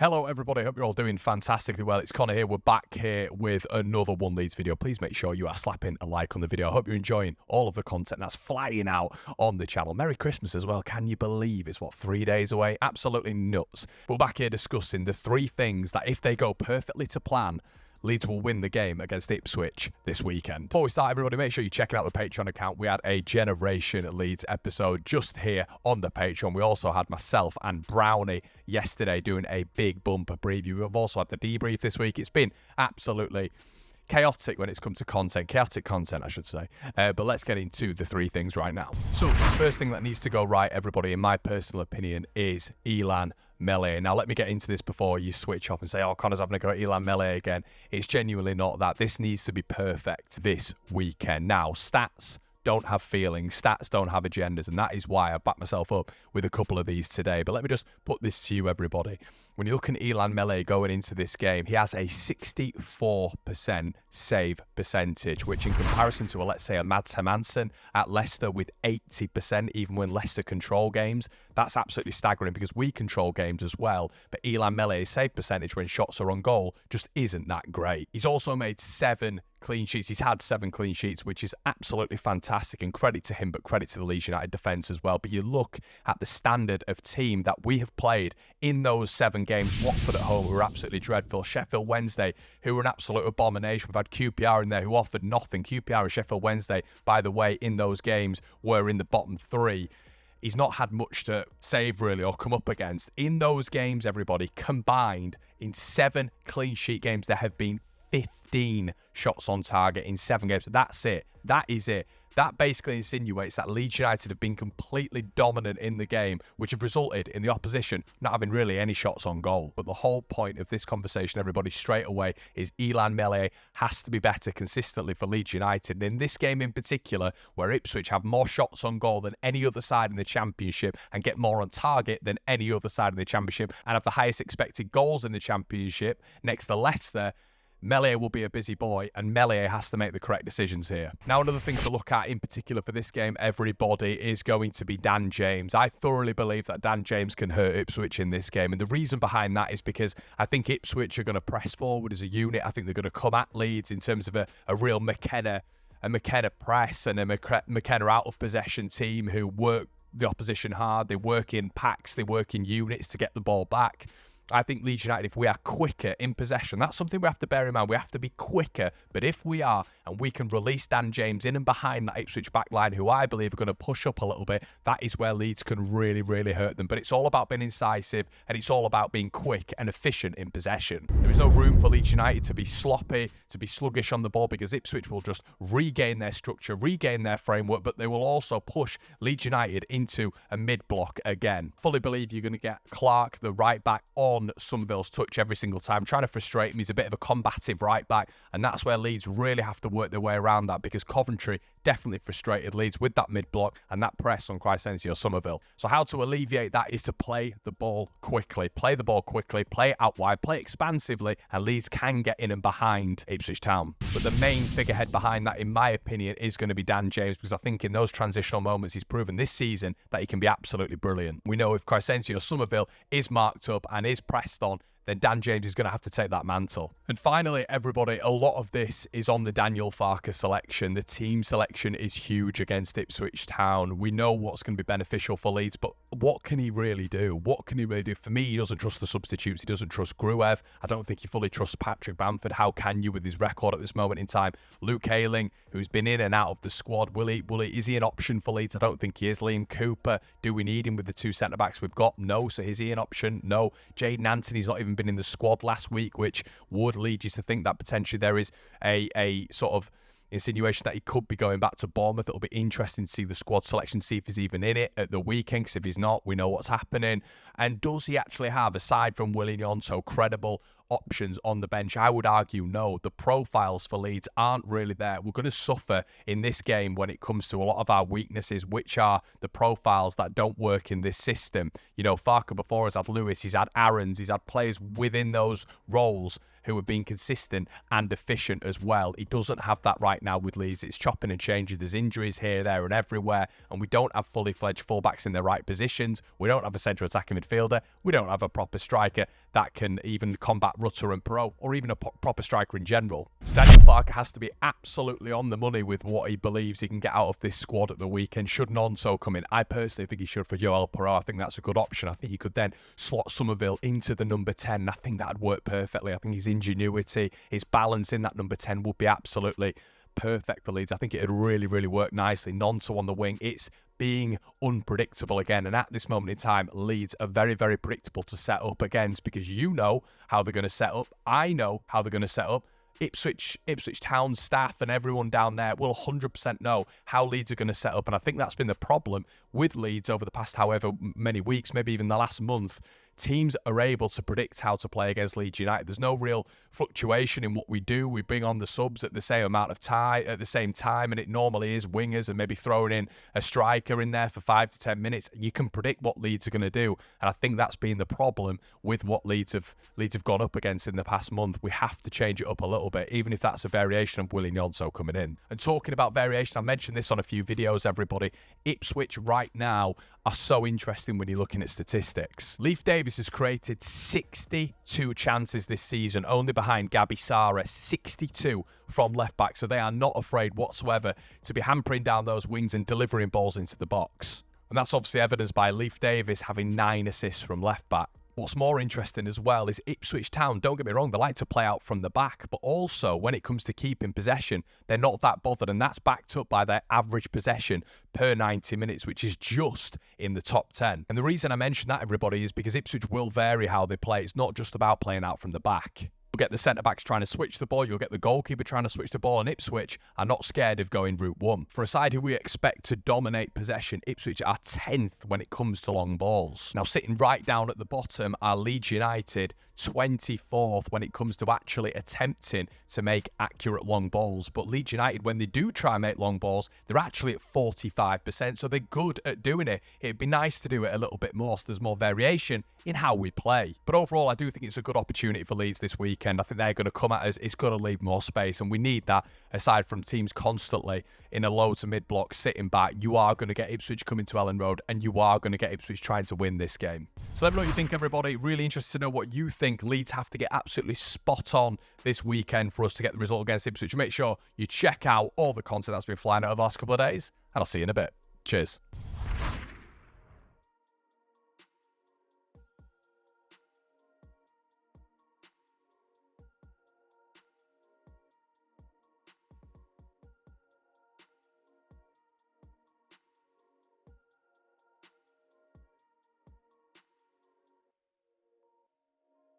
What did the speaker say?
Hello everybody, hope you're all doing fantastically well. It's Connor here. We're back here with another One Leeds video. Please make sure you are slapping a like on the video. I hope you're enjoying all of the content that's flying out on the channel. Merry Christmas as well. Can you believe it's 3 days away? Absolutely nuts. We're back here discussing the 3 things that if they go perfectly to plan, Leeds will win the game against Ipswich this weekend. Before we start, everybody, make sure you're checking out the Patreon account. We had a Generation Leeds episode just here on the Patreon. We also had myself and Brownie yesterday doing a big bumper preview. We've also had the debrief this week. It's been absolutely chaotic when it's come to content. Chaotic content, I should say. But let's get into the 3 things right now. So the first thing that needs to go right, everybody, in my personal opinion, is Elan Melee. Now, let me get into this before you switch off and say, oh, Connor's having to go at Elan Melee again. It's genuinely not that. This needs to be perfect this weekend. Now, stats don't have feelings, stats don't have agendas, and that is why I backed myself up with a couple of these today. But let me just put this to you, everybody. When you look at Elan Melee going into this game, he has a 64% save percentage, which in comparison to, let's say, a Mads Hermansen at Leicester with 80%, even when Leicester control games, that's absolutely staggering because we control games as well. But Elan Melee's save percentage when shots are on goal just isn't that great. He's also made 7 clean sheets. He's had 7 clean sheets, which is absolutely fantastic, and credit to him, but credit to the Leeds United defence as well. But you look at the standard of team that we have played in those 7 games. Watford at home, who were absolutely dreadful. Sheffield Wednesday, who were an absolute abomination. We've had QPR in there who offered nothing. QPR and Sheffield Wednesday, by the way, in those games were in the bottom 3. He's not had much to save, really, or come up against. In those games, everybody, combined, in 7 clean sheet games, there have been 15 shots on target in 7 games. That's it. That is it. That basically insinuates that Leeds United have been completely dominant in the game, which have resulted in the opposition not having really any shots on goal. But the whole point of this conversation, everybody, straight away, is Elan Melee has to be better consistently for Leeds United. And in this game in particular, where Ipswich have more shots on goal than any other side in the Championship and get more on target than any other side in the Championship and have the highest expected goals in the Championship next to Leicester, Melee will be a busy boy, and Melee has to make the correct decisions here. Now, another thing to look at in particular for this game, everybody, is going to be Dan James. I thoroughly believe that Dan James can hurt Ipswich in this game, and the reason behind that is because I think Ipswich are going to press forward as a unit. I think they're going to come at Leeds in terms of a real McKenna press and a McKenna out of possession team who work the opposition hard. They work in packs, they work in units to get the ball back. I think Leeds United, if we are quicker in possession, that's something we have to bear in mind. We have to be quicker. But if we are, and we can release Dan James in and behind that Ipswich backline, who I believe are going to push up a little bit, that is where Leeds can really, really hurt them. But it's all about being incisive, and it's all about being quick and efficient in possession. There is no room for Leeds United to be sloppy, to be sluggish on the ball, because Ipswich will just regain their structure, regain their framework, but they will also push Leeds United into a mid-block again. Fully believe you're going to get Clark, the right back, on Somerville's touch every single time, trying to frustrate him. He's a bit of a combative right back, and that's where Leeds really have to work their way around that, because Coventry definitely frustrated Leeds with that mid-block and that press on Crescencio Somerville. So how to alleviate that is to play the ball quickly. Play the ball quickly, play it out wide, play expansively, and Leeds can get in and behind Ipswich Town. But the main figurehead behind that, in my opinion, is going to be Dan James, because I think in those transitional moments he's proven this season that he can be absolutely brilliant. We know if Crescencio Somerville is marked up and is pressed on, then Dan James is going to have to take that mantle. And finally, everybody, a lot of this is on the Daniel Farke selection. The team selection is huge against Ipswich Town. We know what's going to be beneficial for Leeds, but what can he really do? What can he really do? For me, he doesn't trust the substitutes. He doesn't trust Gruev. I don't think he fully trusts Patrick Bamford. How can you with his record at this moment in time? Luke Ayling, who's been in and out of the squad, is he an option for Leeds? I don't think he is. Liam Cooper, do we need him with the 2 centre-backs we've got? No. So is he an option? No. Jaden Anthony's not even been in the squad last week, which would lead you to think that potentially there is a sort of insinuation that he could be going back to Bournemouth. It'll be interesting to see the squad selection, see if he's even in it at the weekend, because if he's not, we know what's happening. And does he actually have, aside from Willian Yonto, credible options on the bench? I would argue no. The profiles for Leeds aren't really there. We're going to suffer in this game when it comes to a lot of our weaknesses, which are the profiles that don't work in this system. You know, Farke before has had Lewis, he's had Aarons, he's had players within those roles who have been consistent and efficient as well. He doesn't have that right now with Leeds. It's chopping and changing. There's injuries here, there and everywhere, and we don't have fully fledged fullbacks in their right positions. We don't have a central attacking midfielder. We don't have a proper striker that can even combat Rutter and Pro, or even a proper striker in general. Daniel Farke has to be absolutely on the money with what he believes he can get out of this squad at the weekend. Should Nonso come in? I personally think he should for Joel Perot. I think that's a good option. I think he could then slot Somerville into the number 10. I think that'd work perfectly. I think his ingenuity, his balance in that number 10 would be absolutely perfect for Leeds. I think it'd really, really work nicely. Nonso on the wing. It's being unpredictable again, and at this moment in time, Leeds are very, very predictable to set up against, because you know how they're going to set up. I know how they're going to set up. Ipswich Town staff and everyone down there will 100% know how Leeds are going to set up, and I think that's been the problem with Leeds over the past however many weeks, maybe even the last month. Teams are able to predict how to play against Leeds United. There's no real fluctuation in what we do. We bring on the subs at the same amount of time, at the same time, and it normally is wingers and maybe throwing in a striker in there for 5 to 10 minutes. You can predict what Leeds are going to do, and I think that's been the problem with what Leeds have gone up against in the past month. We have to change it up a little bit, even if that's a variation of Willie Nonso coming in. And talking about variation, I mentioned this on a few videos, everybody. Ipswich right now are so interesting when you're looking at statistics. Leif Davis has created 62 chances this season, only behind Gabi Sara, 62 from left back. So they are not afraid whatsoever to be hampering down those wings and delivering balls into the box. And that's obviously evidenced by Leif Davis having 9 assists from left back. What's more interesting as well is Ipswich Town, don't get me wrong, they like to play out from the back, but also when it comes to keeping possession, they're not that bothered, and that's backed up by their average possession per 90 minutes, which is just in the top 10. And the reason I mention that, everybody, is because Ipswich will vary how they play. It's not just about playing out from the back. You'll get the centre-backs trying to switch the ball. You'll get the goalkeeper trying to switch the ball. And Ipswich are not scared of going route one. For a side who we expect to dominate possession, Ipswich are 10th when it comes to long balls. Now, sitting right down at the bottom are Leeds United, 24th when it comes to actually attempting to make accurate long balls. But Leeds United, when they do try and make long balls, they're actually at 45%. So they're good at doing it. It'd be nice to do it a little bit more so there's more variation in how we play. But overall, I do think it's a good opportunity for Leeds this weekend. I think they're going to come at us. It's going to leave more space, and we need that aside from teams constantly in a low to mid block sitting back. You are going to get Ipswich coming to Ellen Road, and you are going to get Ipswich trying to win this game. So let me know what you think, everybody. Really interested to know what you think. Leeds have to get absolutely spot on this weekend for us to get the result against Ipswich. Make sure you check out all the content that's been flying out over the last couple of days, and I'll see you in a bit. Cheers.